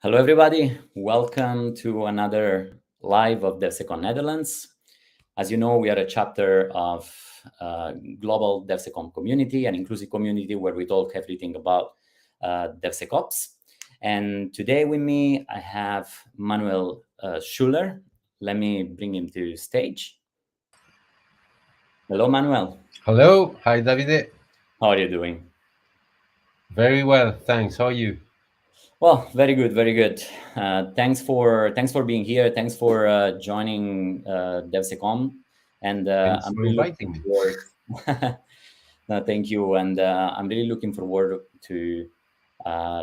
Hello, everybody. Welcome to another live of DevSecOps Netherlands. As you know, we are a chapter of global DevSecOps community, an inclusive community where we talk everything about DevSecOps. And today with me, I have Manuel Schuller. Let me bring him to stage. Hello, Manuel. Hello. Hi, Davide. How are you doing? Very well, thanks. How are you? Well, very good, very good. Thanks for being here. Thanks for joining DevSecOps, and Thanks I'm for really looking inviting me. forward. No, thank you, and I'm really looking forward to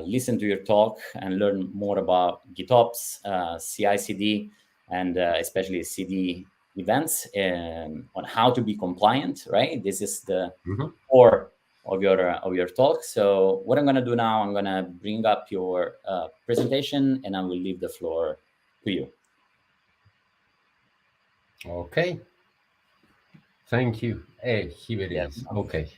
listen to your talk and learn more about Gitops, CI/CD, and especially CD events on how to be compliant. Right, this is the core of your talk. So what I'm going to do now, I'm going to bring up your presentation, and I will leave the floor to you. Okay. Thank you. Hey, here it Yeah. is. Okay.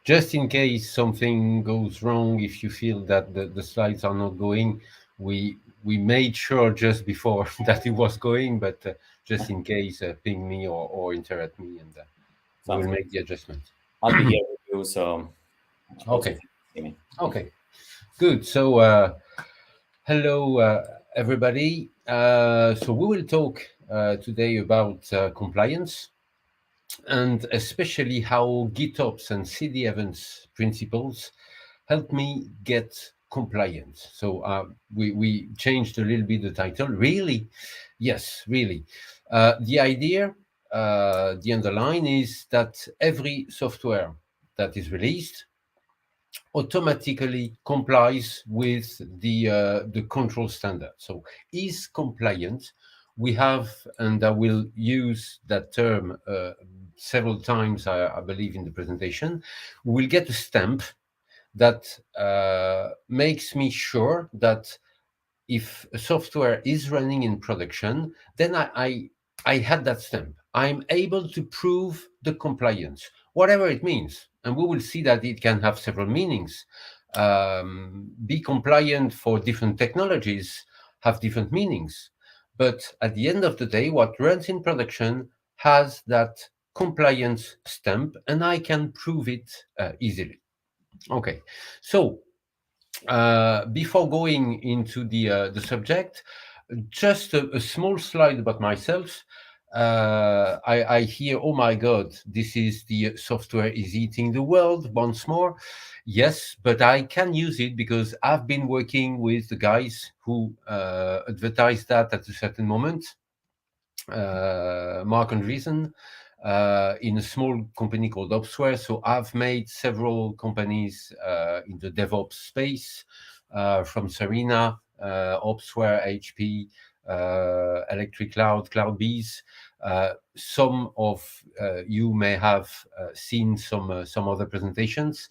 Just in case something goes wrong, if you feel that the slides are not going, we made sure just before that it was going, but just in case, ping me or interrupt me, and we Sounds will good. make the adjustment. I'll be here with you, so also Okay. see me. Okay. Good. So, hello, everybody. So we will talk today about compliance, and especially how GitOps and CDevents principles help me get compliant. So we changed a little bit the title. Really? Yes, really. The idea, the underline is that every software that is released automatically complies with the control standard. So is compliant. We have, and I will use that term several times, I believe, in the presentation. We will get a stamp that makes me sure that if a software is running in production, then I had that stamp. I'm able to prove the compliance, whatever it means. And we will see that it can have several meanings. Be compliant for different technologies have different meanings. But at the end of the day, what runs in production has that compliance stamp, and I can prove it easily. Okay, so before going into the subject, just a small slide about myself. I hear, oh my God, this is the software is eating the world once more. Yes, but I can use it because I've been working with the guys who advertised that at a certain moment. Mark and Reason, in a small company called Opsware. So I've made several companies in the DevOps space, from Serena, Opsware, HP, Electric Cloud, CloudBees. Some of you may have seen some other presentations.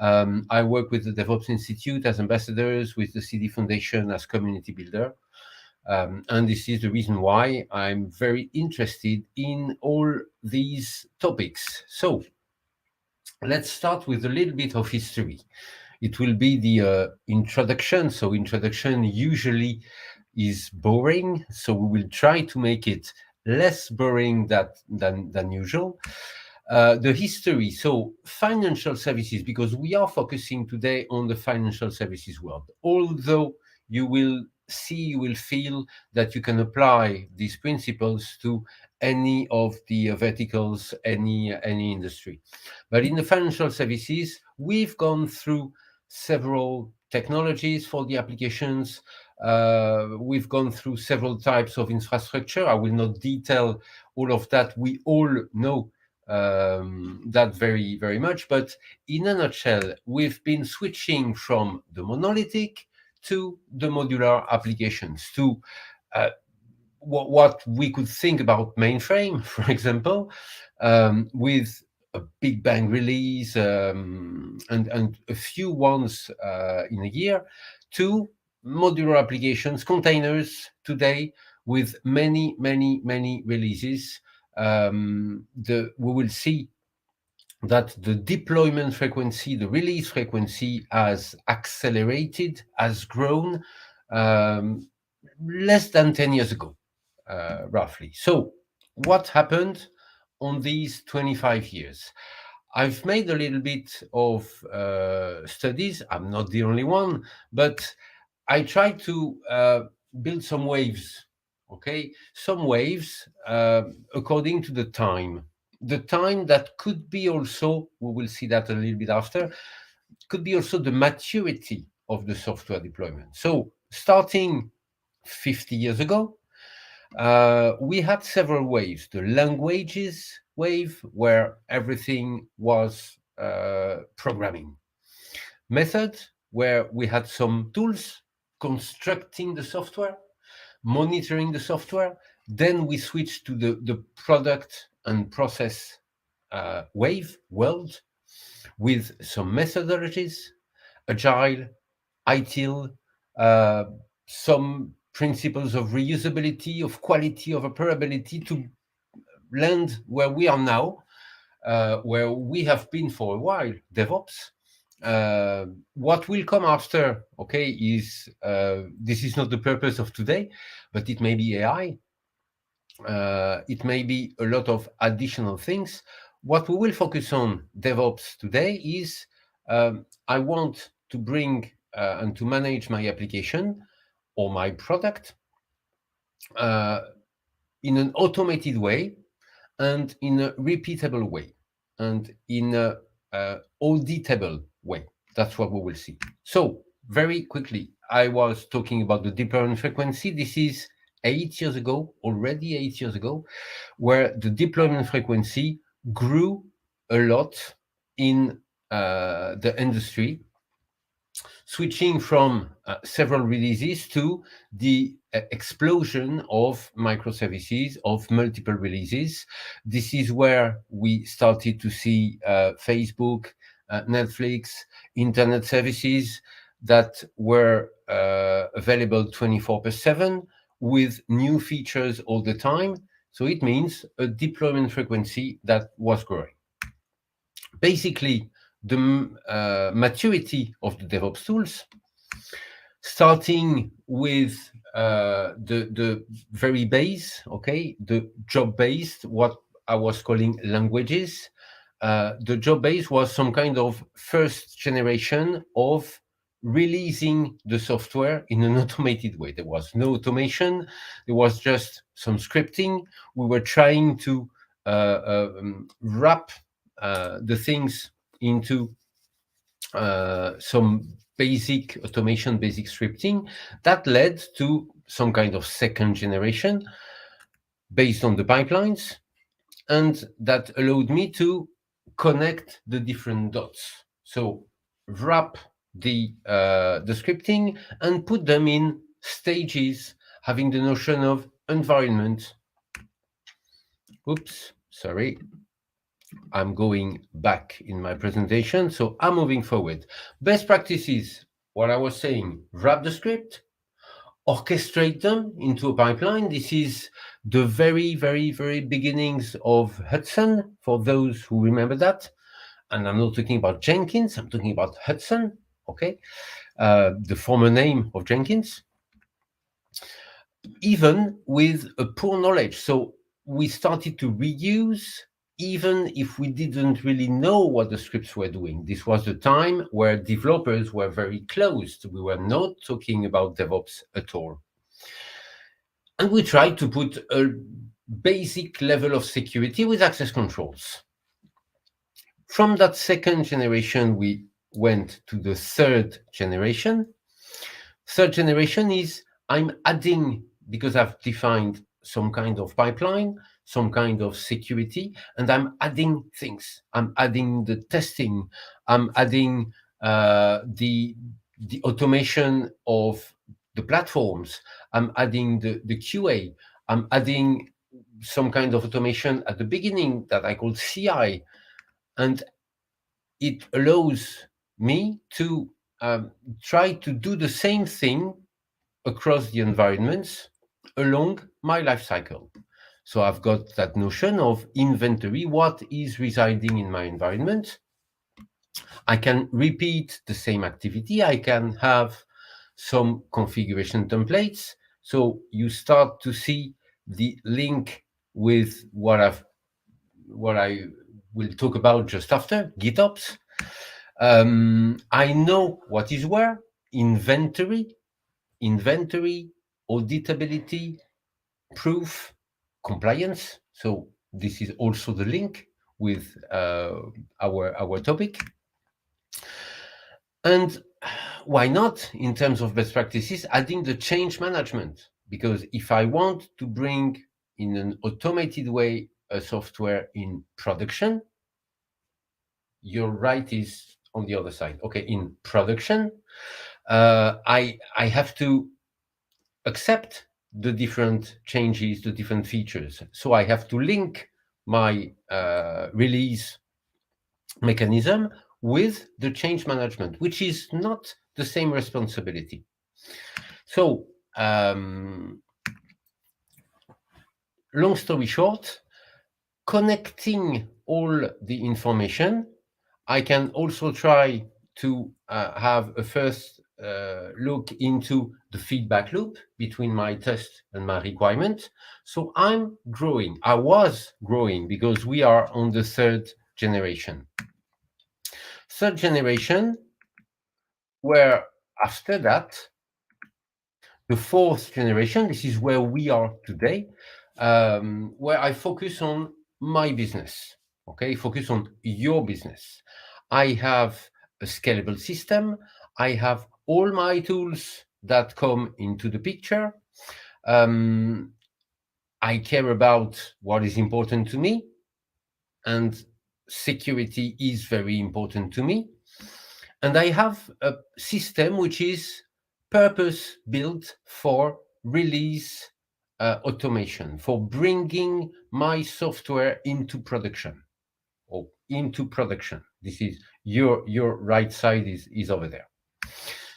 I work with the DevOps Institute as ambassadors, with the CD Foundation as community builder. And this is the reason why I'm very interested in all these topics. So let's start with a little bit of history. It will be the introduction. So introduction usually is boring. So we will try to make it less boring than usual. The history. So financial services, because we are focusing today on the financial services world. Although you will feel that you can apply these principles to any of the verticals, any industry. But in the financial services, we've gone through several technologies for the applications. We've gone through several types of infrastructure. I will not detail all of that. We all know that very, very much. But in a nutshell, we've been switching from the monolithic to the modular applications, to what we could think about mainframe, for example, with a big bang release and a few ones in a year, to modular applications, containers today with many releases. We will see that the deployment frequency, the release frequency has accelerated, has grown less than 10 years ago, roughly. So what happened on these 25 years? I've made a little bit of studies. I'm not the only one, but I tried to build some waves, okay? Some waves according to the time. The time that could be also, we will see that a little bit after, could be also the maturity of the software deployment. So starting 50 years ago, we had several waves. The languages wave, where everything was programming. Method, where we had some tools constructing the software, monitoring the software. Then we switched to the product and process wave world with some methodologies, agile, ITIL, some principles of reusability, of quality, of operability, to land where we are now, where we have been for a while, DevOps. What will come after, okay, is this is not the purpose of today, but it may be AI. It may be a lot of additional things. What we will focus on DevOps today is I want to bring and to manage my application or my product in an automated way and in a repeatable way and in a auditable way. That's what we will see. So very quickly, I was talking about the deployment frequency. This is 8 years ago, already 8 years ago, where the deployment frequency grew a lot in the industry, switching from several releases to the explosion of microservices, of multiple releases. This is where we started to see Facebook, Netflix, internet services that were available 24/7 with new features all the time. So it means a deployment frequency that was growing. Basically, the maturity of the DevOps tools, starting with the very base, okay, the job-based, what I was calling languages. The job-based was some kind of first generation of releasing the software in an automated way. There was no automation. There was just some scripting. We were trying to wrap the things into some basic automation, basic scripting that led to some kind of second generation based on the pipelines, and that allowed me to connect the different dots. So wrap the scripting and put them in stages, having the notion of environment. Oops, sorry. I'm going back in my presentation, so I'm moving forward. Best practices, what I was saying, wrap the script, orchestrate them into a pipeline. This is the very, very, very beginnings of Hudson, for those who remember that. And I'm not talking about Jenkins, I'm talking about Hudson, okay? The former name of Jenkins. Even with a poor knowledge. So we started to reuse even if we didn't really know what the scripts were doing. This was the time where developers were very closed. We were not talking about DevOps at all. And we tried to put a basic level of security with access controls. From that second generation, we went to the third generation. Third generation is I'm adding, because I've defined some kind of pipeline, some kind of security, and I'm adding things. I'm adding the testing. I'm adding the automation of the platforms. I'm adding the QA. I'm adding some kind of automation at the beginning that I call CI. And it allows me to try to do the same thing across the environments along my life cycle. So I've got that notion of inventory, what is residing in my environment. I can repeat the same activity. I can have some configuration templates. So you start to see the link with what I will talk about just after, Gitops. I know what is where, inventory, auditability, proof, compliance. So this is also the link with our topic. And why not, in terms of best practices, adding the change management? Because if I want to bring in an automated way a software in production, your right is on the other side. Okay, in production, I have to accept the different changes, the different features. So I have to link my release mechanism with the change management, which is not the same responsibility. So long story short, connecting all the information, I can also try to have a first look into the feedback loop between my test and my requirement. So I'm growing. I was growing because we are on the third generation. Third generation, where after that, the fourth generation, this is where we are today, where I focus on my business, okay? Focus on your business. I have a scalable system. I have all my tools that come into the picture. I care about what is important to me, and security is very important to me. And I have a system which is purpose built for release automation, for bringing my software into production. This is your right side is over there.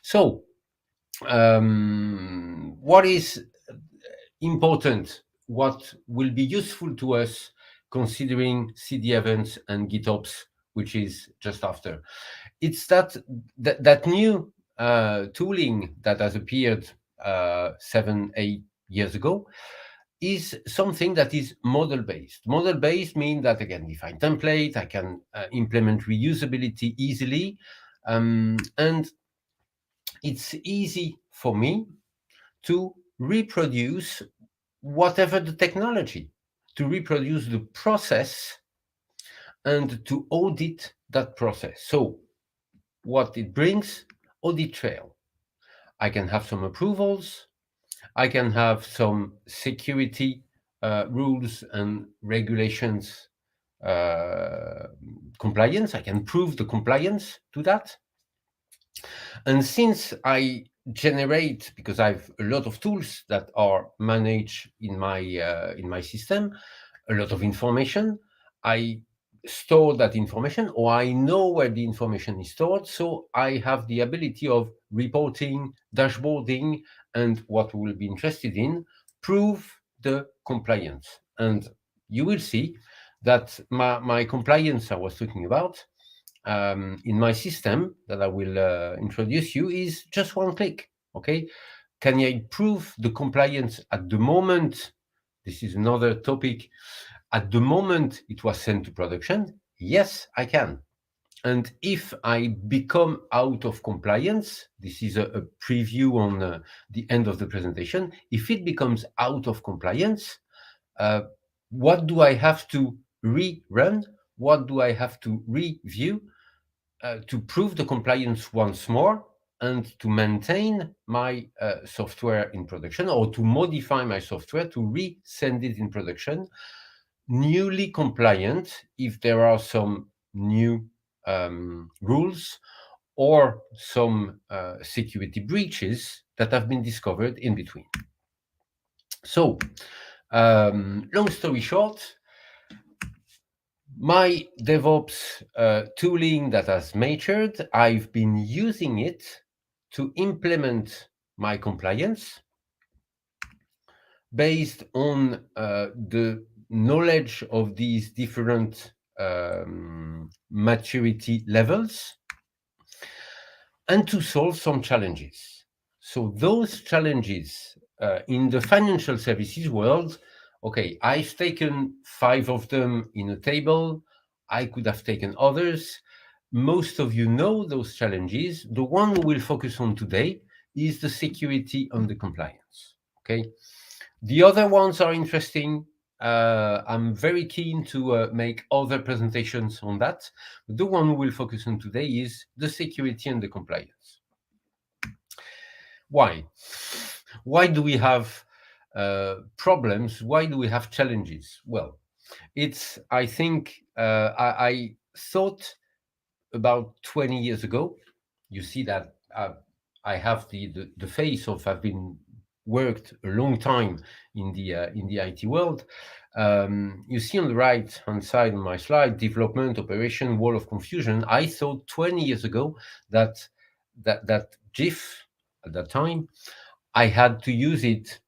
So what is important, what will be useful to us considering CDevents and Gitops, which is just after? It's that new tooling that has appeared 7-8 years ago is something that is model-based. Model-based means that, again, define template, I can implement reusability easily, and it's easy for me to reproduce whatever the technology, to reproduce the process and to audit that process. So what it brings, audit trail. I can have some approvals. I can have some security rules and regulations compliance. I can prove the compliance to that. And since I generate, because I have a lot of tools that are managed in my system, a lot of information, I store that information, or I know where the information is stored. So I have the ability of reporting, dashboarding, and what we'll be interested in, prove the compliance. And you will see that my compliance I was talking about in my system that I will introduce you is just one click. Okay, can I prove the compliance at the moment? This is another topic. At the moment it was sent to production, yes, I can. And if I become out of compliance, this is a preview on the end of the presentation. If it becomes out of compliance, what do I have to rerun? What do I have to review to prove the compliance once more and to maintain my software in production, or to modify my software to resend it in production, newly compliant if there are some new rules or some security breaches that have been discovered in between. So, long story short, my DevOps tooling that has matured, I've been using it to implement my compliance based on the knowledge of these different maturity levels, and to solve some challenges. So those challenges in the financial services world, okay, I've taken 5 of them in a table. I could have taken others. Most of you know those challenges. The one we will focus on today is the security and the compliance. Okay, the other ones are interesting. I'm very keen to make other presentations on that. But the one we will focus on today is the security and the compliance. Why? Why do we have problems? Why do we have challenges? Well, it's, I think, I thought about 20 years ago. You see that I have the face of, I've been worked a long time in the IT world. You see on the right hand side of my slide, development, operation, wall of confusion. I thought 20 years ago that GIF at that time, I had to use it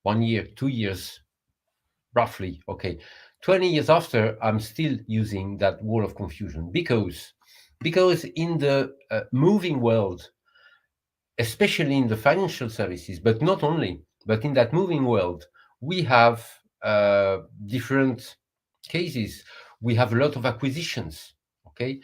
1 year, 2 years, roughly. Okay, 20 years after, I'm still using that wall of confusion because in the moving world, especially in the financial services, but not only, but in that moving world, we have different cases. We have a lot of acquisitions, okay?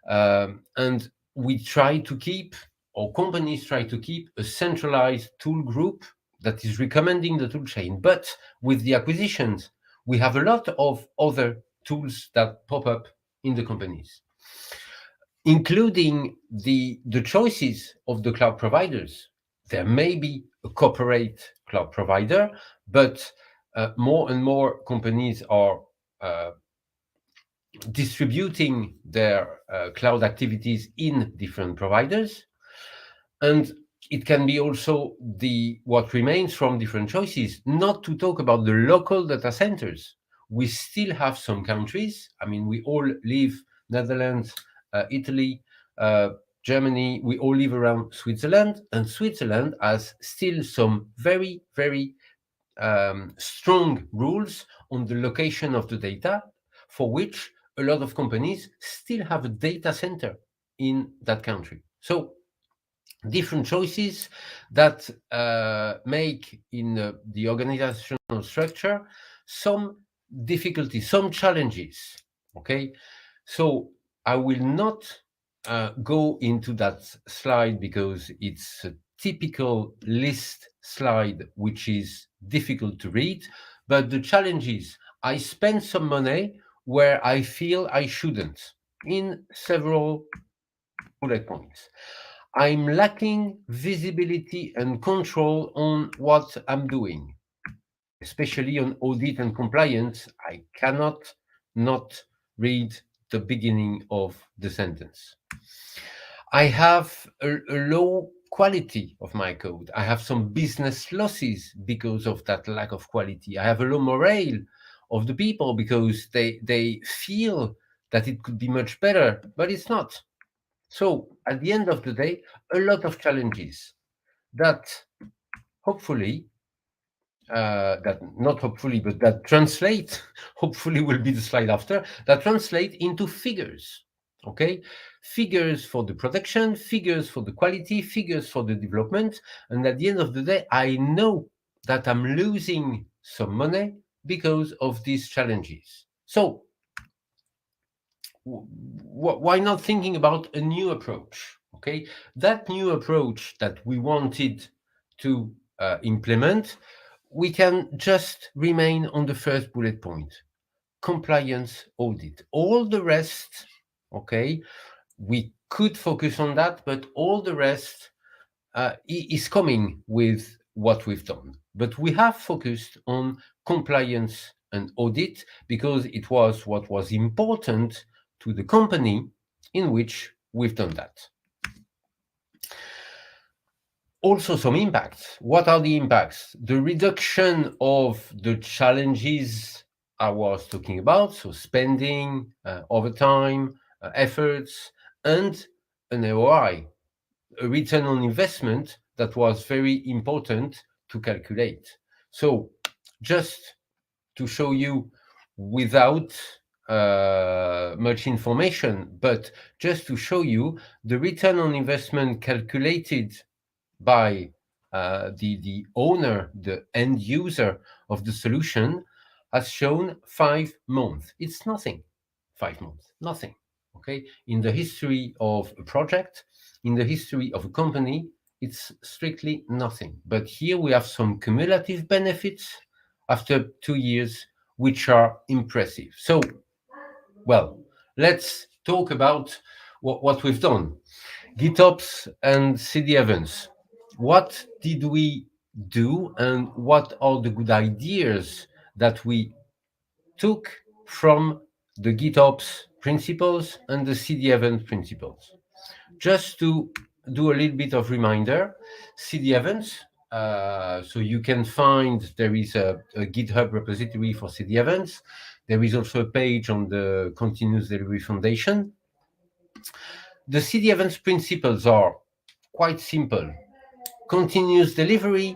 And we try to keep, or companies try to keep, a centralized tool group that is recommending the tool chain. But with the acquisitions, we have a lot of other tools that pop up in the companies, including the choices of the cloud providers. There may be a corporate cloud provider, but more and more companies are distributing their cloud activities in different providers. And it can be also what remains from different choices, not to talk about the local data centers. We still have some countries, I mean, we all live Netherlands, Italy, Germany, we all live around Switzerland, and Switzerland has still some very, very strong rules on the location of the data, for which a lot of companies still have a data center in that country. So different choices that make in the organizational structure some difficulties, some challenges. Okay, so I will not go into that slide because it's a typical list slide which is difficult to read. But the challenge is I spend some money where I feel I shouldn't in several bullet points. I'm lacking visibility and control on what I'm doing, especially on audit and compliance. I cannot not read the beginning of the sentence. I have a low quality of my code. I have some business losses because of that lack of quality. I have a low morale of the people because they feel that it could be much better, but it's not. So at the end of the day, a lot of challenges that hopefully, that not hopefully, but that translate, hopefully will be the slide after, that translate into figures, okay? Figures for the production, figures for the quality, figures for the development. And at the end of the day, I know that I'm losing some money because of these challenges. So why not thinking about a new approach? Okay, that new approach that we wanted to implement, we can just remain on the first bullet point: compliance audit. All the rest, okay, we could focus on that, but all the rest is coming with what we've done. But we have focused on compliance and audit because it was what was important to the company in which we've done that. Also some impacts. What are the impacts? The reduction of the challenges I was talking about, so spending, overtime, efforts, and an ROI, a return on investment that was very important to calculate. So just to show you without much information, but just to show you the return on investment calculated by the owner, the end user of the solution, has shown 5 months. It's nothing. 5 months, nothing. Okay, in the history of a project, in the history of a company, it's strictly nothing. But here we have some cumulative benefits after 2 years, which are impressive. So, well, let's talk about what we've done. Gitops and CDevents. What did we do, and what are the good ideas that we took from the Gitops principles and the CDevent principles? Just to do a little bit of reminder, CDevents, so you can find there is a GitHub repository for CDevents. There is also a page on the Continuous Delivery Foundation. The CDevents principles are quite simple. Continuous delivery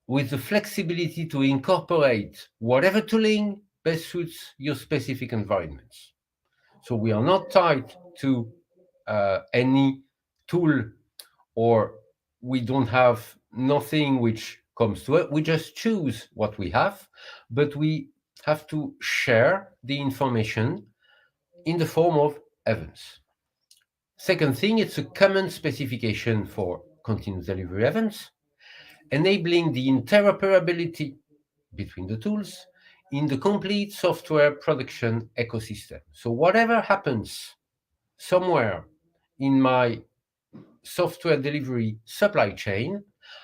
with the flexibility to incorporate whatever tooling best suits your specific environments. So we are not tied to any tool, or we don't have nothing which comes to it. We just choose what we have, but we have to share the information in the form of events. Second thing, it's a common specification for continuous delivery events, enabling the interoperability between the tools in the complete software production ecosystem. So whatever happens somewhere in my software delivery supply chain,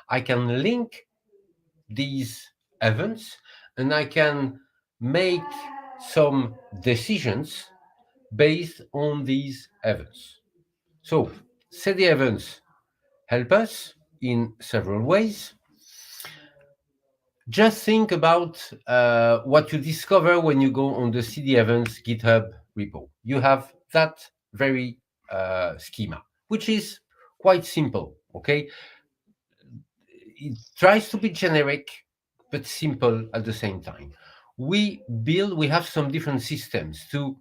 I can link these events and I can make some decisions based on these events. So CDevents help us in several ways. Just think about what you discover when you go on the CDevents GitHub repo. You have that very schema, which is quite simple, okay? It tries to be generic, but simple at the same time. We have some different systems to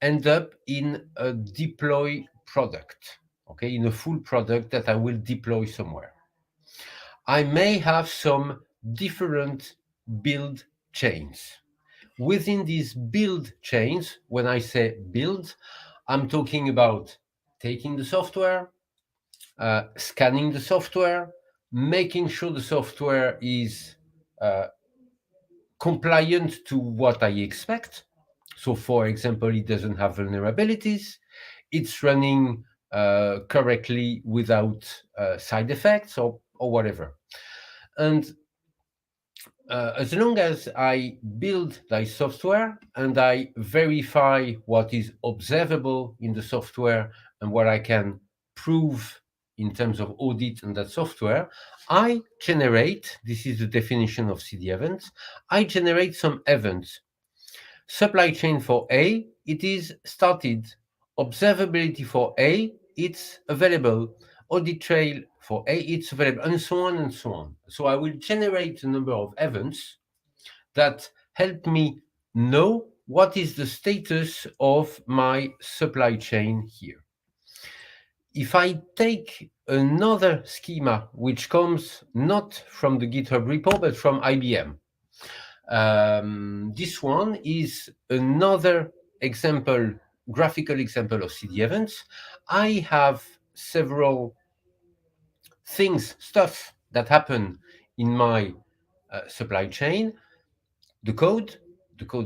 end up in a deploy product, okay, in a full product that I will deploy somewhere. I may have some different build chains. Within these build chains, when I say build, I'm talking about taking the software, scanning the software, making sure the software is compliant to what I expect. So, for example, it doesn't have vulnerabilities, it's running correctly without side effects or whatever. And as long as I build that software and I verify what is observable in the software and what I can prove in terms of audit on that software, I generate, this is the definition of CDevents, I generate some events. Supply chain for A, it is started. Observability for A, it's available. Audit trail for A, it's available, and so on and so on. So I will generate a number of events that help me know what is the status of my supply chain here. If I take another schema, which comes not from the GitHub repo, but from IBM, this one is another example, graphical example of CDevents. I have several things, stuff that happen in my supply chain. The code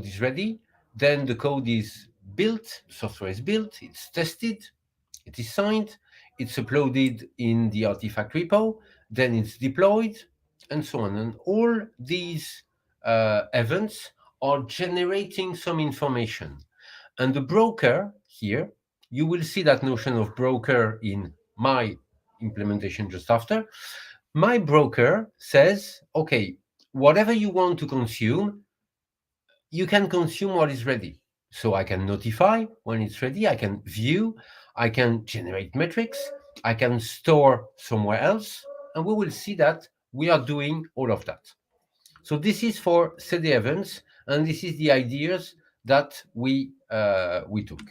is ready. Then the code is built, the software is built, it's tested, it is signed, it's uploaded in the artifact repo, then it's deployed, and so on. And all these events are generating some information. And the broker here, you will see that notion of broker in my implementation just after. My broker says, okay, whatever you want to consume, you can consume what is ready. So I can notify when it's ready, I can view, I can generate metrics, I can store somewhere else, and we will see that we are doing all of that. So this is for CDevents, and this is the ideas that we took.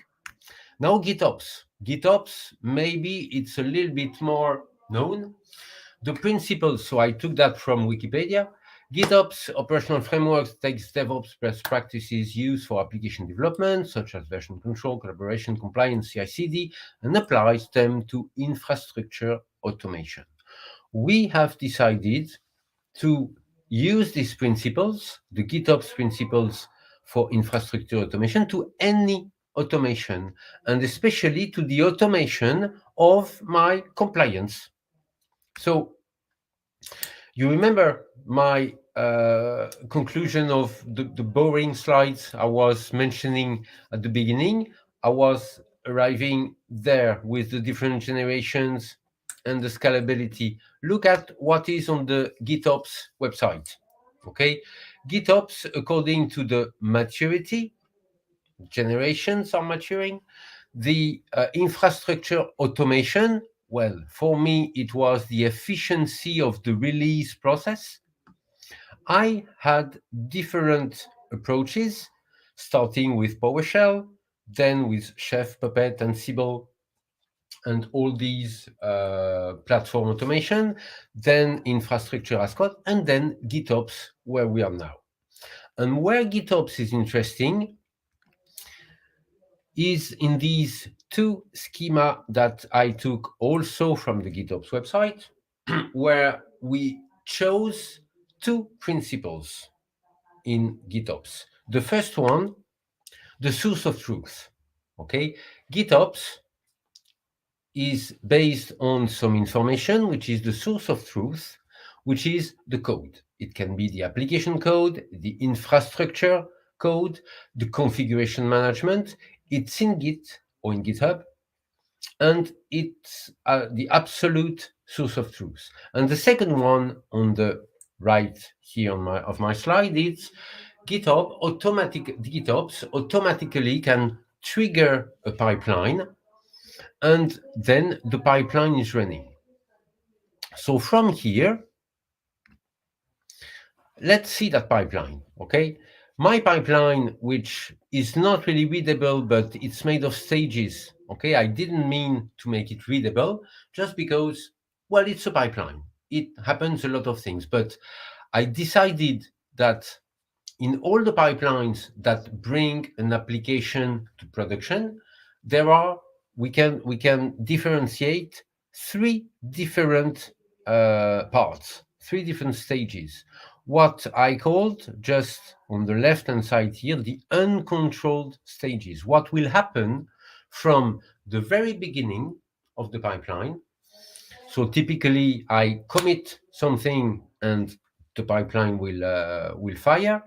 Now GitOps. GitOps, maybe it's a little bit more known. The principles, so I took that from Wikipedia. GitOps operational framework takes DevOps best practices used for application development, such as version control, collaboration, compliance, CI/CD, and applies them to infrastructure automation. We have decided to use these principles, the GitOps principles for infrastructure automation, to any automation, and especially to the automation of my compliance. So you remember my conclusion of the boring slides I was mentioning at the beginning? I was arriving there with the different generations and the scalability. Look at what is on the GitOps website. Okay, GitOps, according to the maturity, generations are maturing. The infrastructure automation, well, for me, it was the efficiency of the release process. I had different approaches, starting with PowerShell, then with Chef, Puppet, and Ansible, and all these platform automation, then infrastructure as code, and then GitOps, where we are now. And where GitOps is interesting is in these two schema that I took also from the GitOps website, where we chose two principles in GitOps. The first one, the source of truth. Okay, GitOps is based on some information, which is the source of truth, which is the code. It can be the application code, the infrastructure code, the configuration management. It's in Git or in GitHub, and it's the absolute source of truth. And the second one on the right here on my slide is GitOps automatically can trigger a pipeline, and then the pipeline is running. So from here, let's see that pipeline. Okay, my pipeline, which is not really readable, but it's made of stages. Okay, I didn't mean to make it readable, just because, well, it's a pipeline. It happens a lot of things, but I decided that in all the pipelines that bring an application to production, we can differentiate three different parts, three different stages. What I called, just on the left-hand side here, the uncontrolled stages. What will happen from the very beginning of the pipeline? So typically, I commit something, and the pipeline will fire,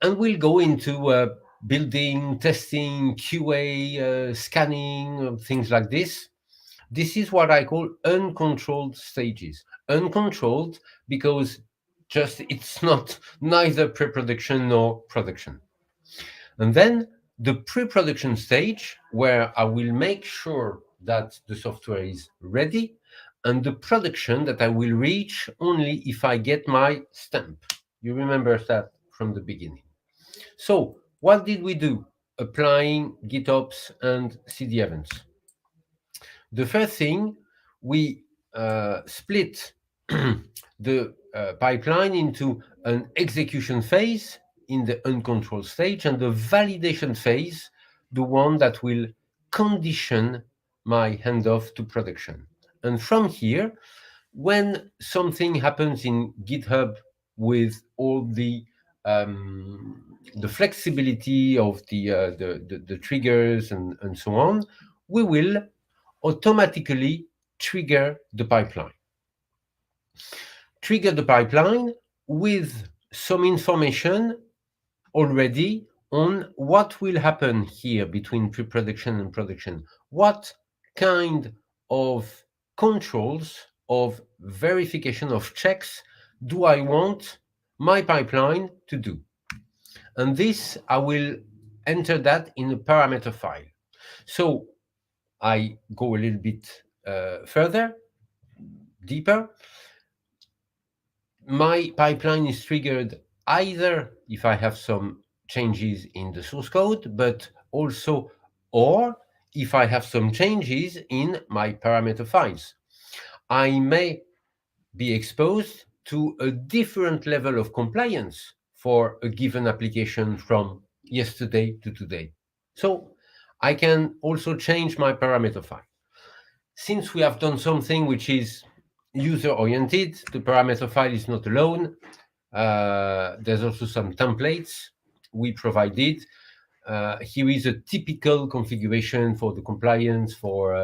and we'll go into building, testing, QA, scanning, things like this. This is what I call uncontrolled stages. Uncontrolled because just it's not neither pre-production nor production. And then the pre-production stage, where I will make sure that the software is ready, and the production that I will reach only if I get my stamp. You remember that from the beginning. So what did we do applying GitOps and CDevents? The first thing, we split the pipeline into an execution phase in the uncontrolled stage, and the validation phase, the one that will condition my handoff to production. And from here, when something happens in GitHub with all the flexibility of the triggers and so on, we will automatically trigger the pipeline. Trigger the pipeline with some information already on what will happen here between pre-production and production. What kind of controls, of verification, of checks do I want my pipeline to do? And this, I will enter that in a parameter file. So I go a little bit further, deeper. My pipeline is triggered either if I have some changes in the source code, but also, or if I have some changes in my parameter files. I may be exposed to a different level of compliance for a given application from yesterday to today. So I can also change my parameter file. Since we have done something which is user-oriented, the parameter file is not alone. There's also some templates we provided. Here is a typical configuration for the compliance for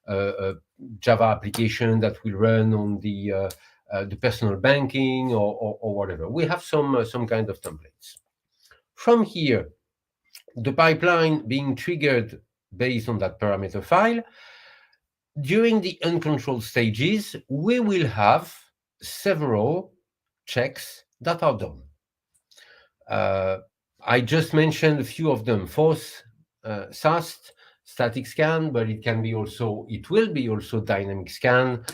a Java application that will run on the personal banking or whatever. We have some kind of templates. From here, the pipeline being triggered based on that parameter file, during the uncontrolled stages, we will have several checks that are done. I just mentioned a few of them: force, SAST, static scan, but it will be also dynamic scan,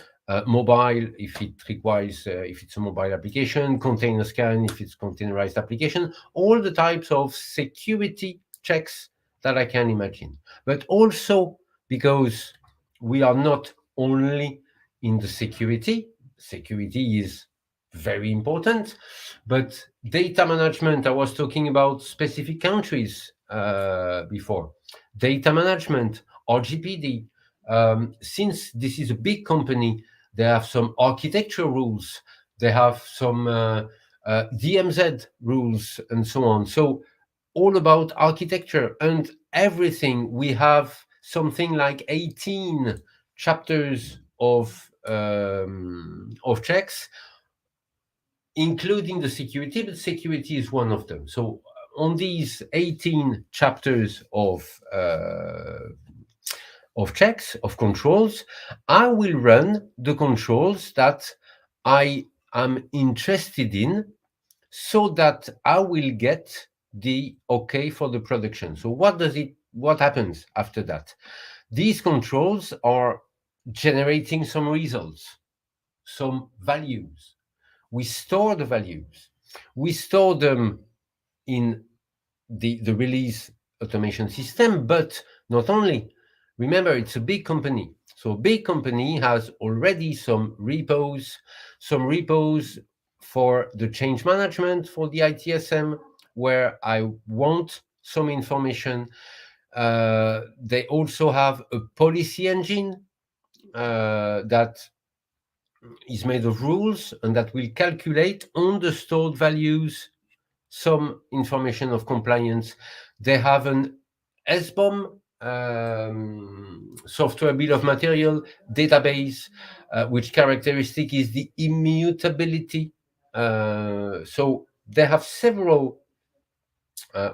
mobile if it requires, if it's a mobile application, container scan if it's containerized application, all the types of security checks that I can imagine. But also because we are not only in the security is very important, but data management, I was talking about specific countries before. Data management, RGPD, since this is a big company, they have some architecture rules, they have some DMZ rules and so on. So all about architecture and everything. We have something like 18 chapters of checks, including the security, but security is one of them. So on these 18 chapters of checks, of controls, I will run the controls that I am interested in, so that I will get the okay for the production. So what happens after that? These controls are generating some results, some values. We store the values. We store them in the release automation system, but not only. Remember, it's a big company. So a big company has already some repos for the change management, for the ITSM, where I want some information. They also have a policy engine that is made of rules and that will calculate on the stored values some information of compliance. They have an SBOM, software bill of material database, which characteristic is the immutability. So they have several.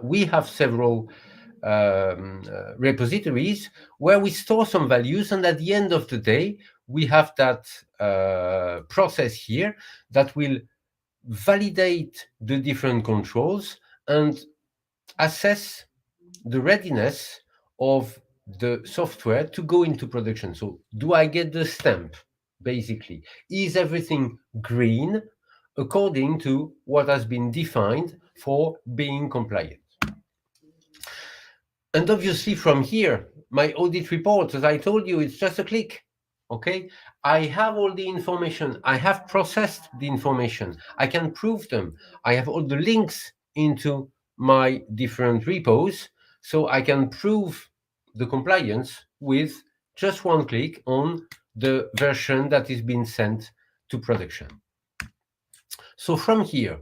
We have several repositories where we store some values, and at the end of the day, we have that process here that will validate the different controls and assess the readiness of the software to go into production. So do I get the stamp? Basically, is everything green according to what has been defined for being compliant? And obviously from here, my audit report, as I told you, it's just a click. Okay, I have all the information. I have processed the information. I can prove them. I have all the links into my different repos, so I can prove the compliance with just one click on the version that is being sent to production. So from here,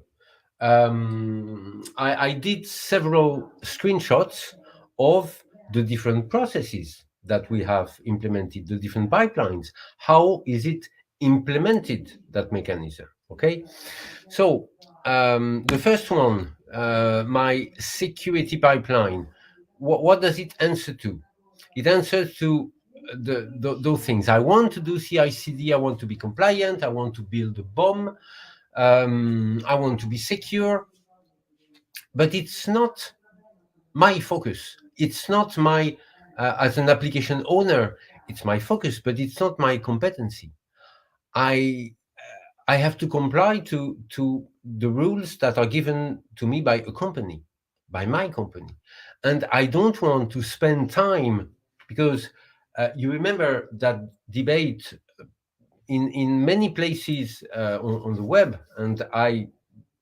I did several screenshots of the different processes that we have implemented, the different pipelines. How is it implemented, that mechanism? Okay, so the first one, my security pipeline, what does it answer to? It answers to those things. I want to do CI/CD, I want to be compliant, I want to build a BOM, I want to be secure, but it's not my focus. It's not my, as an application owner, it's my focus, but it's not my competency. I have to comply to the rules that are given to me by a company, by my company. And I don't want to spend time, because you remember that debate in many places on the web, and I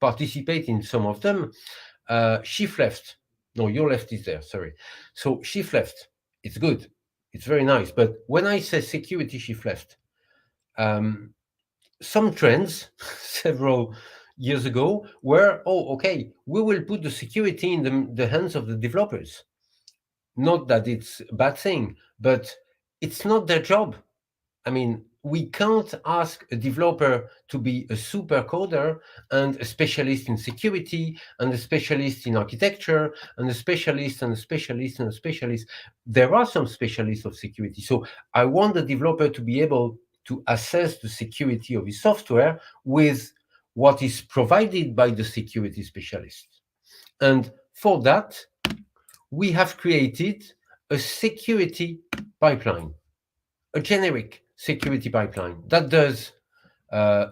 participate in some of them, shift left. No, your left is there, sorry. So shift left, it's good. It's very nice. But when I say security shift left, some trends several years ago were, oh, okay, we will put the security in the hands of the developers. Not that it's a bad thing, but it's not their job. I mean, we can't ask a developer to be a super coder and a specialist in security and a specialist in architecture and a specialist and a specialist and a specialist. There are some specialists of security. So I want the developer to be able to assess the security of his software with what is provided by the security specialist. And for that, we have created a security pipeline, a generic security pipeline that does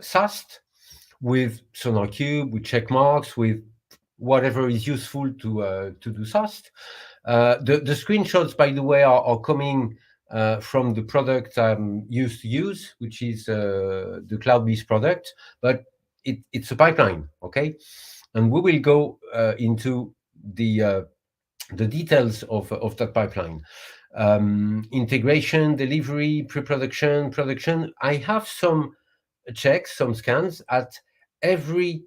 SAST with SonarQube, with check marks, with whatever is useful to do SAST. The screenshots, by the way, are coming from the product I'm used to use, which is the cloud-based product, but it's a pipeline, okay? And we will go into the details of that pipeline. Integration, delivery, pre-production, production. I have some checks, some scans at every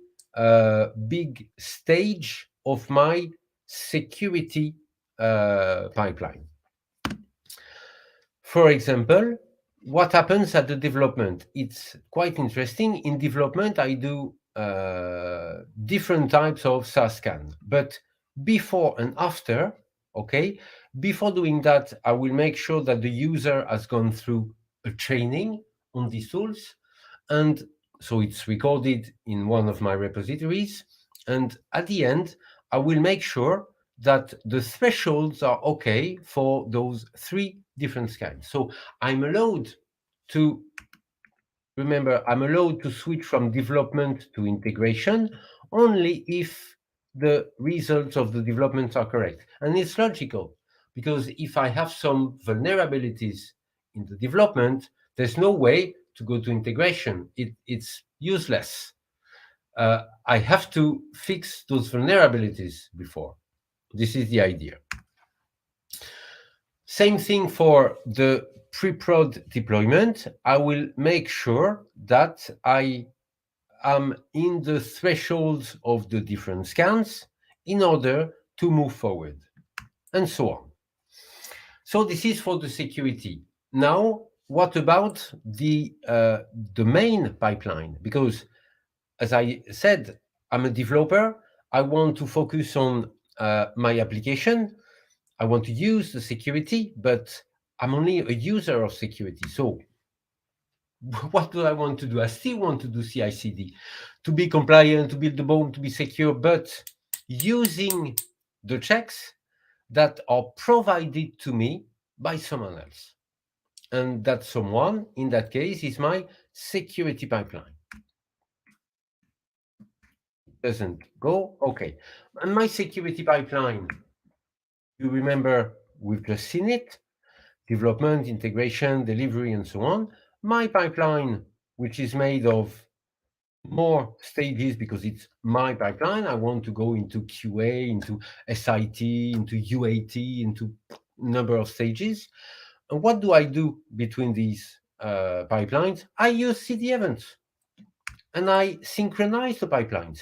big stage of my security pipeline. For example, what happens at the development? It's quite interesting. In development, I do different types of SaaS scan, but before and after, okay, before doing that, I will make sure that the user has gone through a training on these tools, and so it's recorded in one of my repositories. And at the end, I will make sure that the thresholds are okay for those three different scans. So I'm allowed to, remember, I'm allowed to switch from development to integration only if the results of the development are correct. And it's logical, because if I have some vulnerabilities in the development, there's no way to go to integration. It's useless. I have to fix those vulnerabilities before. This is the idea. Same thing for the pre-prod deployment. I will make sure that I am in the thresholds of the different scans in order to move forward, and so on. So this is for the security. Now, what about the main pipeline? Because, as I said, I'm a developer. I want to focus on my application. I want to use the security, but I'm only a user of security. So what do I want to do? I still want to do CI/CD, to be compliant, to build the bomb, to be secure, but using the checks that are provided to me by someone else. And that someone, in that case, is my security pipeline. It doesn't go, okay. And my security pipeline, you remember, we've just seen it, development, integration, delivery, and so on. My pipeline, which is made of more stages because it's my pipeline. I want to go into QA, into SIT, into UAT, into a number of stages. And what do I do between these pipelines? I use CDevents, and I synchronize the pipelines.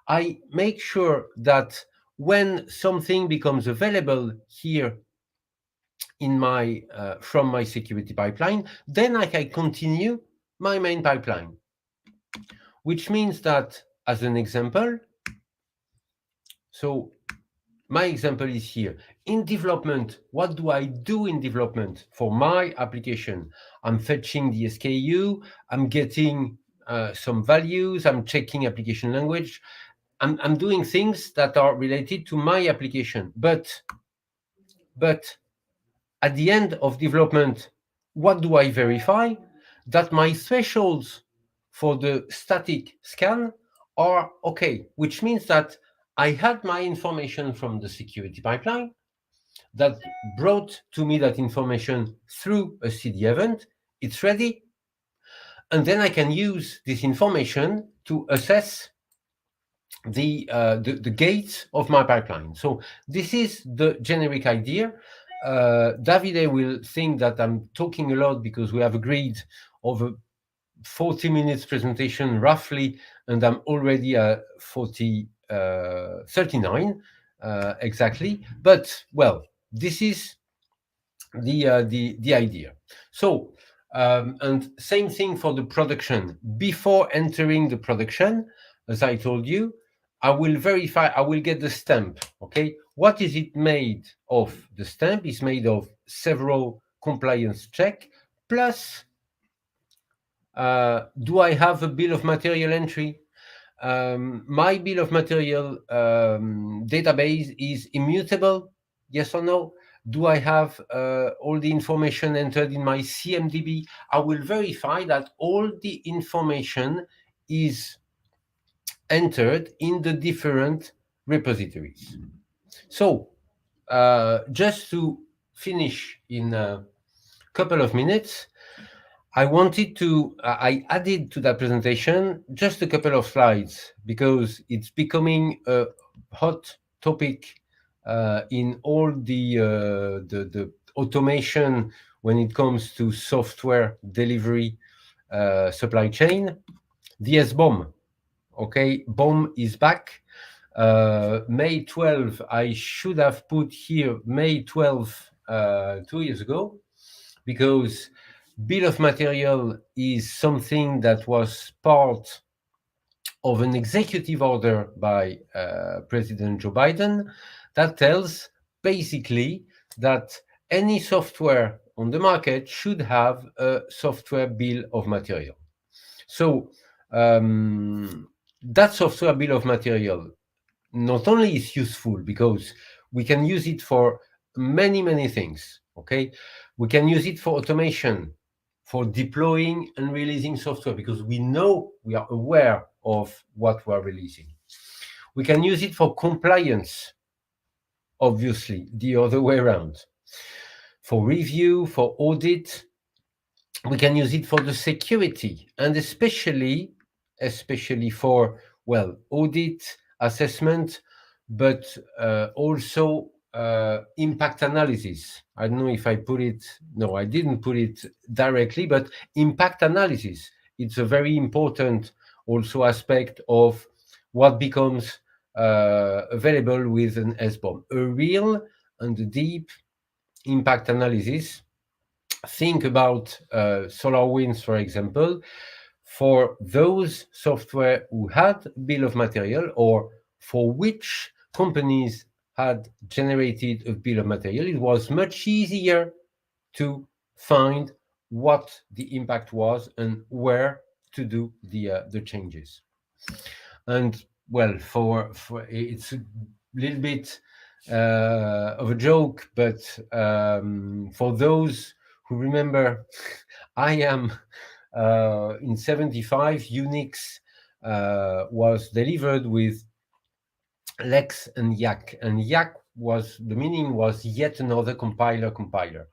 I make sure that when something becomes available here in my from my security pipeline, then I can continue my main pipeline. Which means that, as an example, so my example is here. In development, what do I do in development for my application? I'm fetching the SKU, I'm getting some values, I'm checking application language, I'm doing things that are related to my application. But at the end of development, what do I verify? That my thresholds for the static scan are okay, which means that I had my information from the security pipeline that brought to me that information through a CD event. It's ready. And then I can use this information to assess the gates of my pipeline. So this is the generic idea. Davide will think that I'm talking a lot because we have agreed over 40 minutes presentation roughly, and I'm already at 39 exactly. But well, this is the idea. So and same thing for the production. Before entering the production, as I told you, I will verify, I will get the stamp. Okay, what is it made of? The stamp is made of several compliance check plus do I have a bill of material entry? My bill of material database is immutable, yes or no? Do I have all the information entered in my CMDB? I will verify that all the information is entered in the different repositories. So just to finish in a couple of minutes, I added to that presentation just a couple of slides because it's becoming a hot topic in all the automation when it comes to software delivery supply chain. The SBOM, okay, BOM is back. May 12, I should have put here May 12, 2 years ago, because bill of material is something that was part of an executive order by President Joe Biden that tells basically that any software on the market should have a software bill of material. So that software bill of material not only is useful because we can use it for many things. Okay, we can use it for automation, for deploying and releasing software because we are aware of what we are releasing. We can use it for compliance, obviously the other way around, for review, for audit. We can use it for the security, and especially for, well, audit, assessment, but also impact analysis. I don't know if I put it, no, I didn't put it directly, but impact analysis. It's a very important also aspect of what becomes available with an SBOM. A real and deep impact analysis. Think about SolarWinds, for example. For those software who had bill of material or for which companies had generated a bill of material, it was much easier to find what the impact was and where to do the changes. And well, for it's a little bit of a joke, but for those who remember, I am in 75, Unix was delivered with Lex and Yak, and Yak was, the meaning was yet another compiler.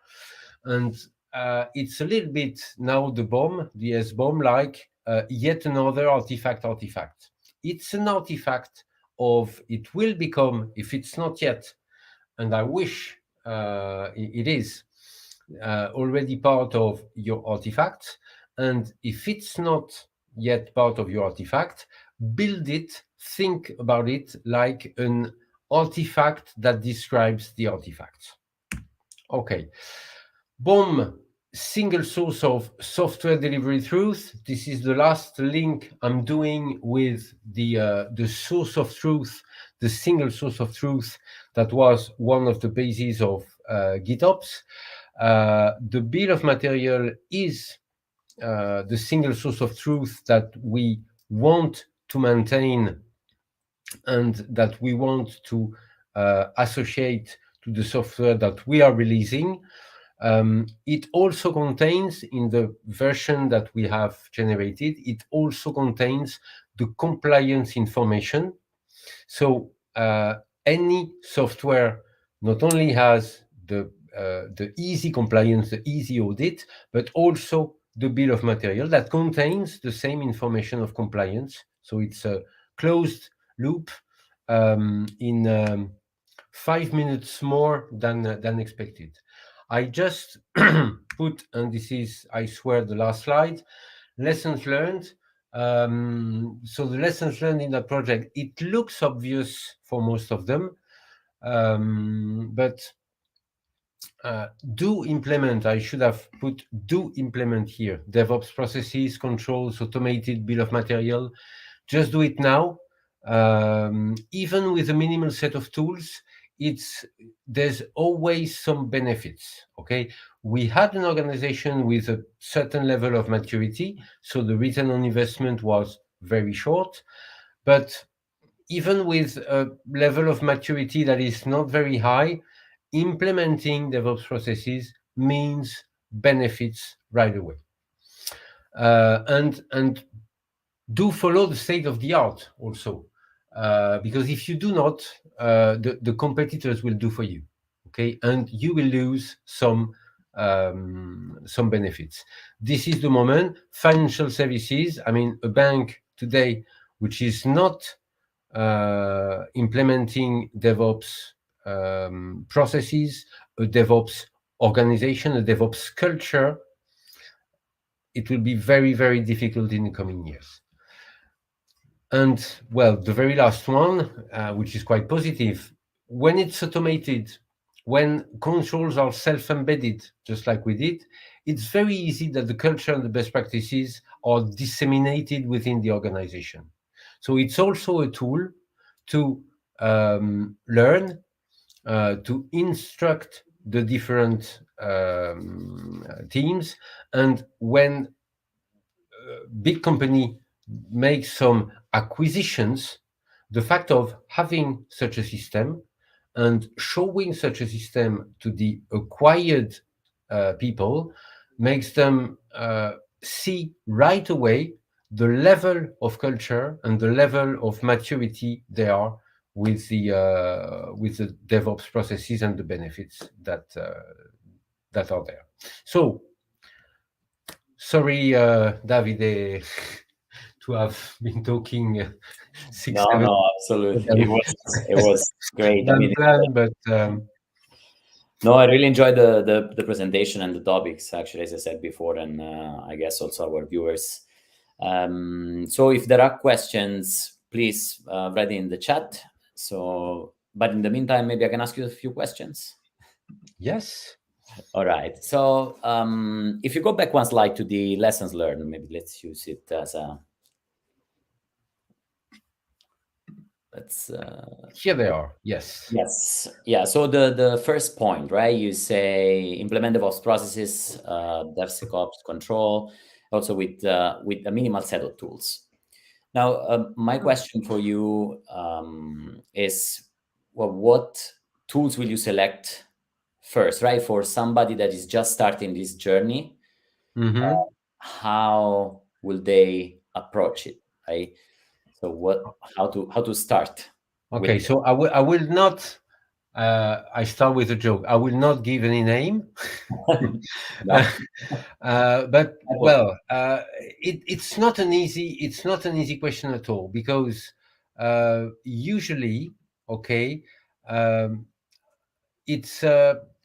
And it's a little bit now the BOM, the SBOM, like yet another artifact. It's an artifact of, it will become, if it's not yet, and I wish it is, already part of your artifact. And if it's not yet part of your artifact, build it, think about it like an artifact that describes the artifact. Okay. BOM, single source of software delivery truth. This is the last link I'm doing with the source of truth, the single source of truth that was one of the bases of Gitops. The bill of material is the single source of truth that we want to maintain and that we want to associate to the software that we are releasing. It also contains, in the version that we have generated, it also contains the compliance information. So any software not only has the easy compliance, the easy audit, but also the bill of material that contains the same information of compliance. So it's a closed loop in 5 minutes more than expected. I just put, and this is, I swear, the last slide, lessons learned. So the lessons learned in that project, it looks obvious for most of them, but do implement, I should have put do implement here, DevOps processes, controls, automated bill of material. Just do it now. Even with a minimal set of tools, there's always some benefits. Okay, we had an organization with a certain level of maturity, so the return on investment was very short. But even with a level of maturity that is not very high, implementing DevOps processes means benefits right away. And do follow the state of the art also, because if you do not, the competitors will do for you, okay, and you will lose some benefits. This is the moment. Financial services, I mean, a bank today which is not implementing DevOps processes, a DevOps organization, a DevOps culture, it will be very, very difficult in the coming years. And well, the very last one, which is quite positive, when it's automated, when controls are self-embedded, just like we did, it's very easy that the culture and the best practices are disseminated within the organization. So it's also a tool to learn, to instruct the different teams. And when big company make some acquisitions, the fact of having such a system and showing such a system to the acquired people makes them see right away the level of culture and the level of maturity they are with the DevOps processes and the benefits that are there. So sorry, Davide, to have been talking 6-7. No, absolutely. It was great. I mean, but no, I really enjoyed the presentation and the topics, actually, as I said before, and I guess also our viewers. So if there are questions, please write in the chat. So, but in the meantime, maybe I can ask you a few questions. Yes. All right. So if you go back one slide to the lessons learned, maybe let's use it as a... Here they are. Yes. Yes. Yeah. So the first point, right? You say implement DevOps processes, DevSecOps control, also with a minimal set of tools. Now, my question for you is, well, what tools will you select first, right? For somebody that is just starting this journey, how will they approach it, right? So how to start? Okay, so I will not. I start with a joke. I will not give any name, but well, it's not an easy question at all, because usually, okay, it's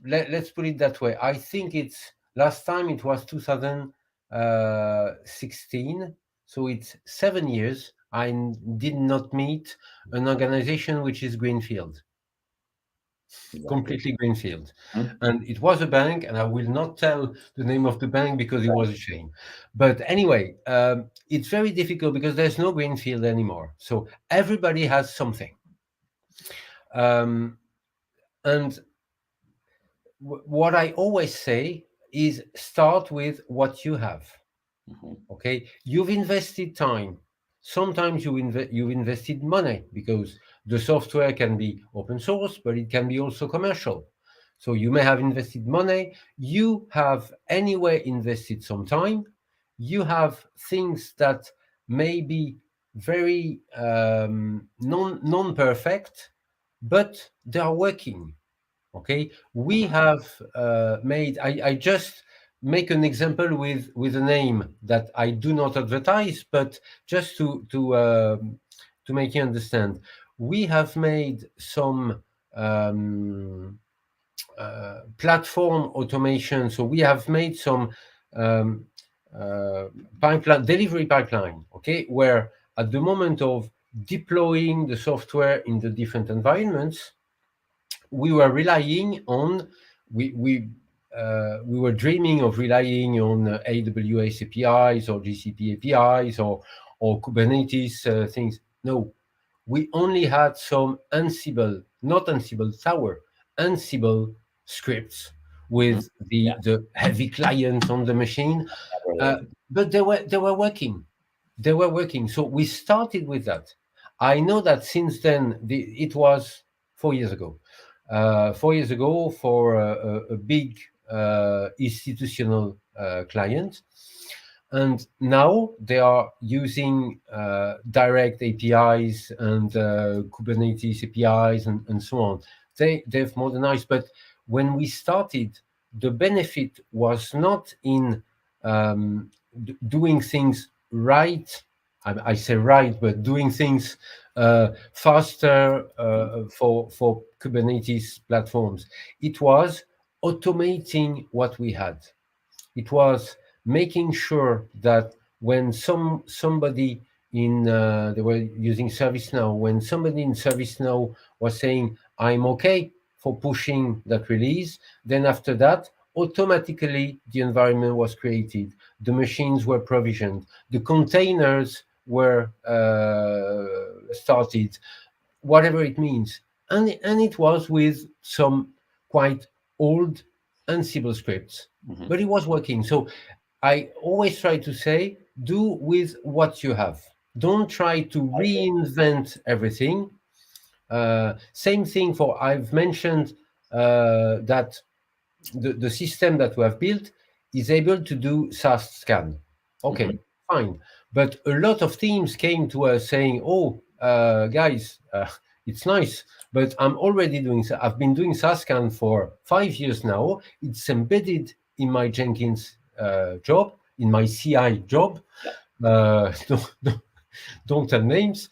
let's put it that way. I think it's last time it was 2016, so it's 7 years. I did not meet an organization which is greenfield, completely greenfield. And it was a bank, and I will not tell the name of the bank because it was a shame. But anyway, it's very difficult because there's no greenfield anymore. So everybody has something. And what I always say is start with what you have. Okay, you've invested time. Sometimes you've invested money, because the software can be open source, but it can be also commercial. So you may have invested money. You have anyway invested some time. You have things that may be very non-perfect, but they are working. Okay, we have made. I just make an example with a name that I do not advertise, but just to make you understand, we have made some platform automation. So we have made some um, delivery pipeline, okay, where at the moment of deploying the software in the different environments, we were relying on we were dreaming of relying on AWS APIs or GCP APIs or Kubernetes things. No, we only had some Ansible, not Ansible Tower, Ansible scripts with Yeah, the heavy client on the machine, uh, related. but they were working. They were working. So we started with that. I know that since then, it was 4 years ago. 4 years ago, for a big institutional client, and now they are using direct APIs and Kubernetes APIs and so on. They've modernized, but when we started, the benefit was not in doing things right. I say right, but doing things faster for Kubernetes platforms. It was automating what we had. It was making sure that when somebody in they were using ServiceNow, when somebody in ServiceNow was saying, "I'm okay for pushing that release," then after that, automatically the environment was created, the machines were provisioned, the containers were started, whatever it means. And it was with some quite old Ansible scripts, Mhm. but it was working. So I always try to say, do with what you have. Don't try to reinvent everything. Same thing for, I've mentioned that the system that we have built is able to do SaaS scan. Mhm. Okay, fine. But a lot of teams came to us saying, "Oh, guys, it's nice, but I've been doing SaaS scan for 5 years now. It's embedded in my Jenkins job, in my CI job. Yeah. Don't tell names.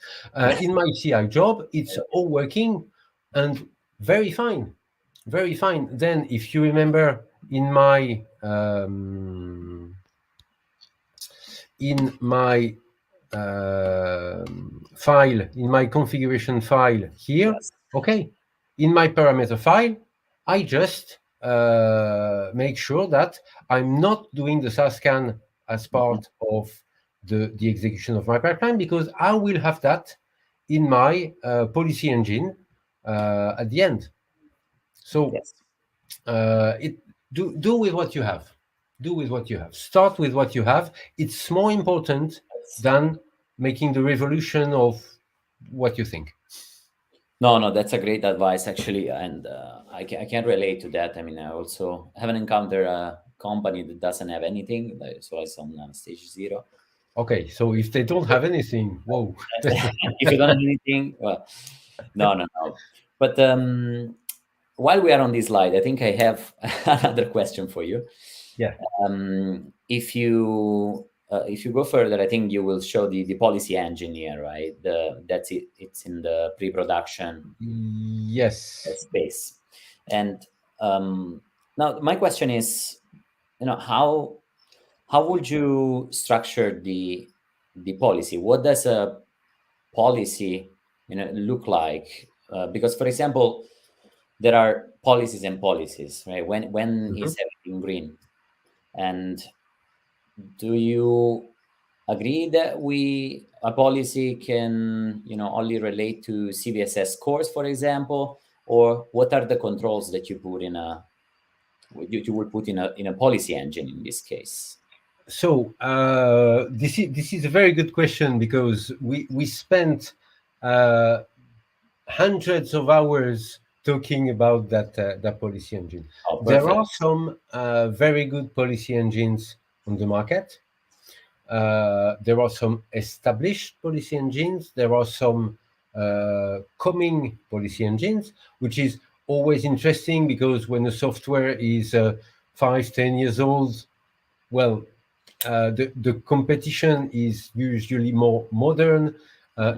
In my CI job, it's all working and very fine, very fine." Then, if you remember, in my file, in my configuration file here, Yes. okay, in my parameter file, I just make sure that I'm not doing the SaaS scan as Mhm. part of the execution of my pipeline, because I will have that in my policy engine at the end. So Yes. it do with what you have. Do with what you have. Start with what you have. It's more important Yes. than making the revolution of what you think. No, no, that's a great advice actually, and I can relate to that. I mean, I also haven't encountered a company that doesn't have anything, so it's on stage zero. Okay, so if they don't have anything, whoa. If you don't have anything, well, no, no, no. But while we are on this slide, I think I have another question for you. Yeah. If you go further, I think you will show the policy engine here, right? That's it. It's in the pre-production Yes. space. And now my question is, how would you structure the policy? What does a policy look like? Because, for example, there are policies and policies, right? When Mhm. is everything green? And do you agree that a policy can only relate to CVSS scores, for example, or what are the controls that you put in a you would put in a policy engine in this case? So this is a very good question, because we spent uh, hundreds of hours talking about that policy engine. Oh, There perfect. are some very good policy engines on the market. There are some established policy engines. There are some coming policy engines, which is always interesting, because when the software is 5, 10 years old, well, the competition is usually more modern,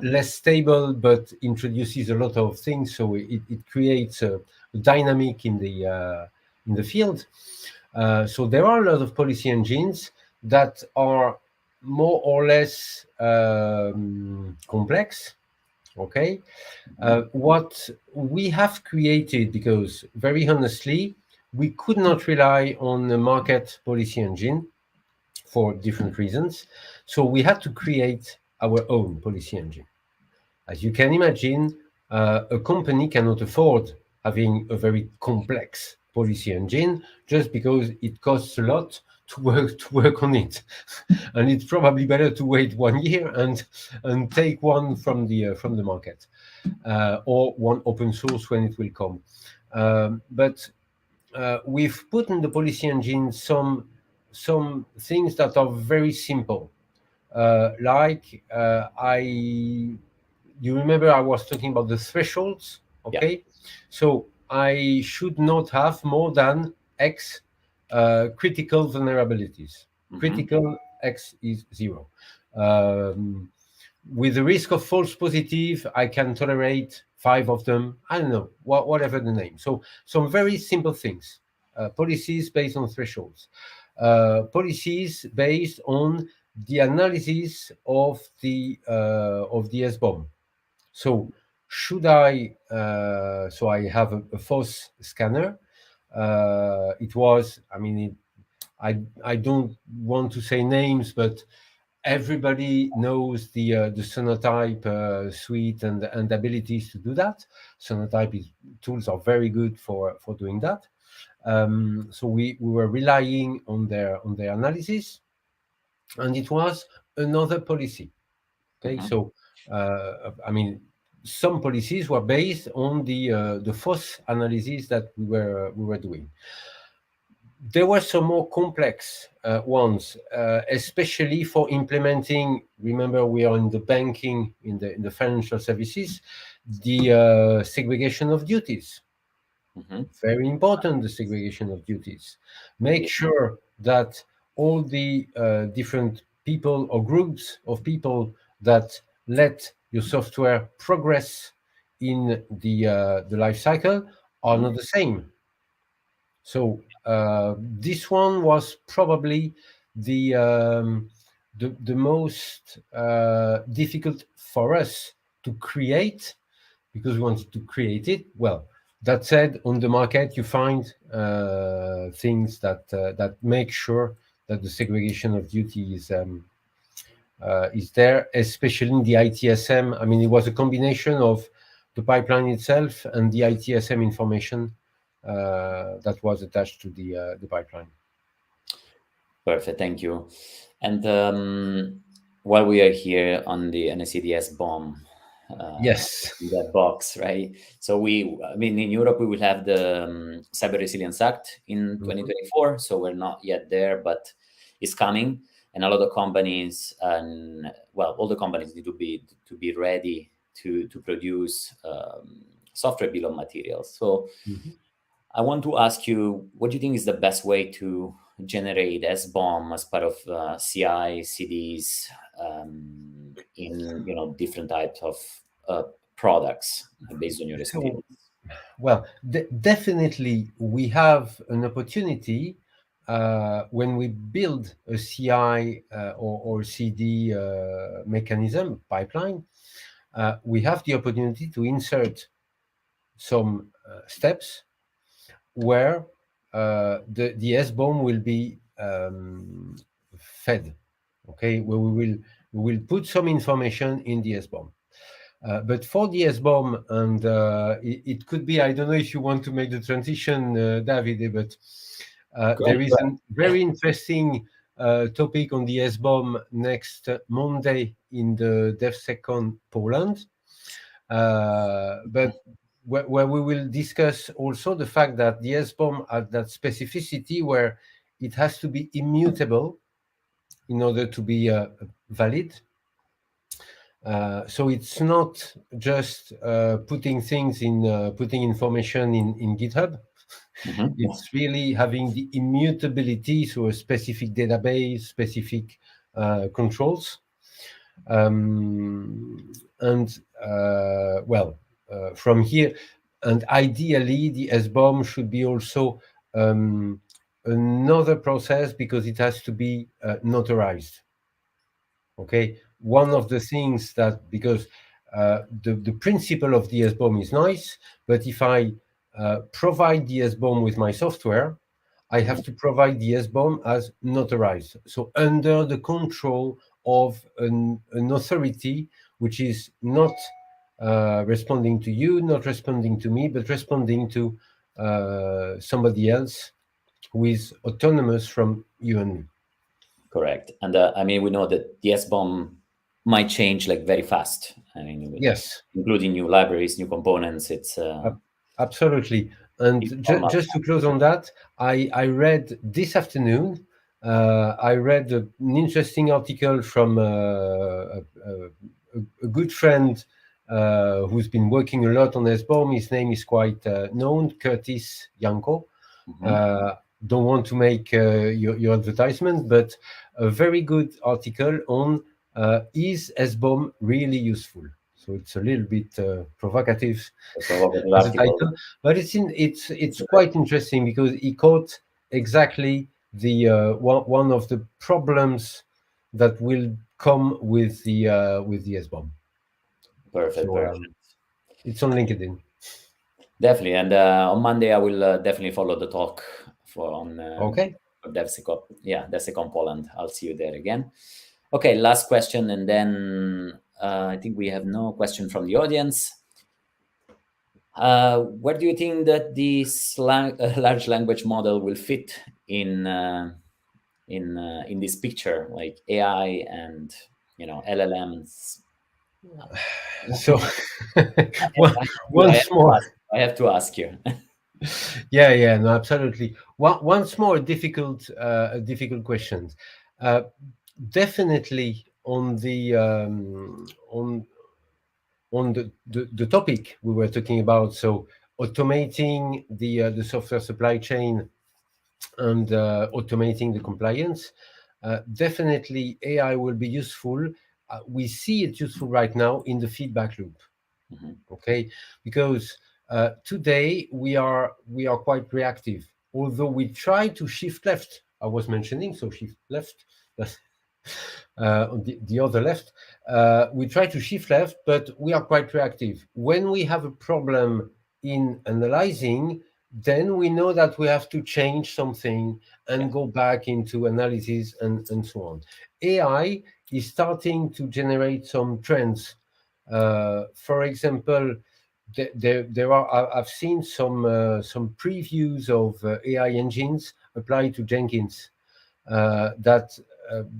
less stable, but introduces a lot of things. So it creates a dynamic in the field. So there are a lot of policy engines that are more or less complex. Okay, what we have created, because very honestly, we could not rely on a market policy engine for different reasons. So we had to create our own policy engine. As you can imagine, a company cannot afford having a very complex policy engine just because it costs a lot to work on it, and it's probably better to wait 1 year and take one from the market, or one open source when it will come. But we've put in the policy engine some things that are very simple, like you remember I was talking about the thresholds. Yeah. Okay, so I should not have more than X critical vulnerabilities. Critical X is 0. With the risk of false positive, I can tolerate 5 of them. I don't know, whatever the name. So some very simple things. Policies based on thresholds. Policies based on the analysis of the SBOM. So should I? So I have a FOSS scanner. It was. I mean, I don't want to say names, but everybody knows the Sonotype suite and abilities to do that. Sonotype tools are very good for doing that. So we were relying on their analysis, and it was another policy. Okay, so I mean, some policies were based on the FOSS analysis that we were doing. There were some more complex ones, especially for implementing. Remember, we are in the banking, in the financial services, the segregation of duties. Very important, the segregation of duties. Make sure that all the different people or groups of people that let your software progress in the life cycle are not the same. So this one was probably the most difficult for us to create, because we wanted to create it. Well, that said, on the market you find things that make sure that the segregation of duty is there, especially in the ITSM. I mean, it was a combination of the pipeline itself and the ITSM information that was attached to the pipeline. Perfect, thank you. And while we are here on the NSCDS bomb, yes, that box, right? So I mean, in Europe, we will have the Cyber Resilience Act in 2024. So we're not yet there, but it's coming. And a lot of companies, and well, all the companies need to be ready to produce software bill of materials. So I want to ask you, what do you think is the best way to generate SBOM as part of CI, CDs in different types of products based on your experience? Well, definitely we have an opportunity when we build a CI or CD mechanism pipeline. We have the opportunity to insert some steps where the SBOM will be fed. Okay, where we will put some information in the SBOM. But for the SBOM, and it could be, I don't know if you want to make the transition, Davide, but there is a very interesting topic on the SBOM next Monday in the DevSecOps Poland. But where we will discuss also the fact that the SBOM has that specificity where it has to be immutable in order to be valid. So it's not just putting things in, putting information in GitHub. It's really having the immutability, so a specific database, specific controls. From here, and ideally the SBOM should be also another process, because it has to be notarized. Okay, one of the things that, because the principle of the SBOM is nice, but if I provide the SBOM with my software, I have to provide the SBOM as notarized, so under the control of an authority which is not responding to you, not responding to me, but responding to somebody else who is autonomous from you and me. Correct. And I mean, we know that the SBOM might change like very fast. I mean, yes, including new libraries, new components. It's absolutely. And just to close on that, I read this afternoon, I read an interesting article from a good friend who's been working a lot on SBOM. His name is quite known, Curtis Yanko. Don't want to make your advertisement, but a very good article on is SBOM really useful? So it's a little bit provocative as a title, but it's quite interesting, because he caught exactly the one of the problems that will come with the SBOM. Perfect. So, Perfect. it's on LinkedIn. Definitely, and on Monday I will definitely follow the talk on okay. DevSecOps. Yeah, DevSecOps Poland. I'll see you there again. Okay, last question, and then I think we have no question from the audience. Where do you think that this large language model will fit in this picture, like AI and LLMs? So once more, I have to ask you. yeah, no, absolutely. Once more, difficult questions. Definitely on the the topic we were talking about, so automating the software supply chain and automating the compliance. Definitely, AI will be useful. We see it useful right now in the feedback loop. Okay, because today we are quite reactive. Although we try to shift left, I was mentioning, so shift left. On the other left, we try to shift left, but we are quite reactive. When we have a problem in analyzing, then we know that we have to change something and go back into analysis and so on. AI is starting to generate some trends. For example, there are, I've seen some previews of AI engines applied to Jenkins that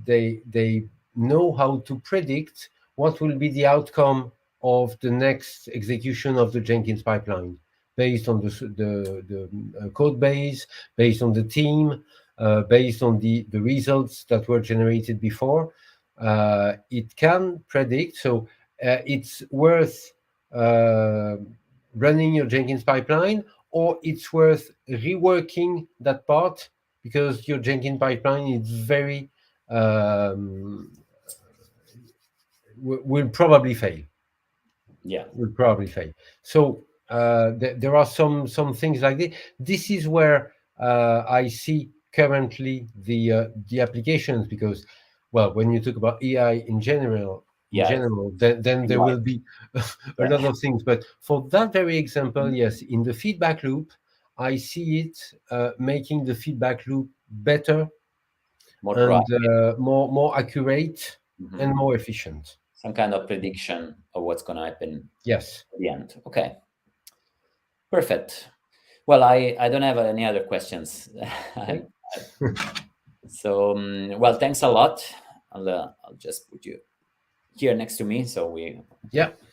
they know how to predict what will be the outcome of the next execution of the Jenkins pipeline, based on the code base, based on the team, based on the results that were generated before. It can predict, so it's worth running your Jenkins pipeline, or it's worth reworking that part, because your Jenkins pipeline is very will probably fail. Yeah, will probably fail. So there are some things like this. This is where I see currently the applications, because, well, when you talk about AI in general, then there will be a lot of things. But for that very example, yes, in the feedback loop, I see it making the feedback loop better, more accurate, and more efficient. Some kind of prediction of what's going to happen. Yes. At the end. Okay. Perfect. Well, I don't have any other questions. Okay. So, well, thanks a lot. I'll just put you here next to me, so you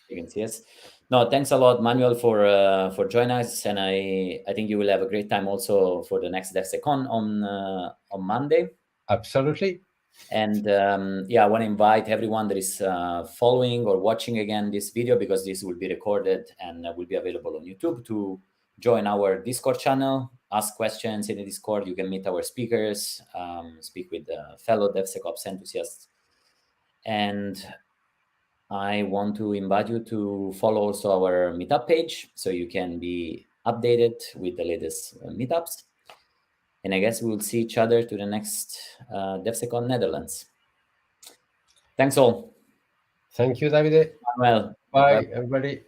can see us. No, thanks a lot, Manuel, for joining us, and I think you will have a great time also for the next DevSecOps on Monday. Absolutely. And I want to invite everyone that is following or watching again this video, because this will be recorded and will be available on YouTube, to join our Discord channel. ask questions in the Discord. You can meet our speakers, speak with fellow DevSecOps enthusiasts. And I want to invite you to follow also our meetup page so you can be updated with the latest meetups. And I guess we will see each other to the next DevSecOps Netherlands. Thanks all. Thank you, Davide. Well, Bye, everybody.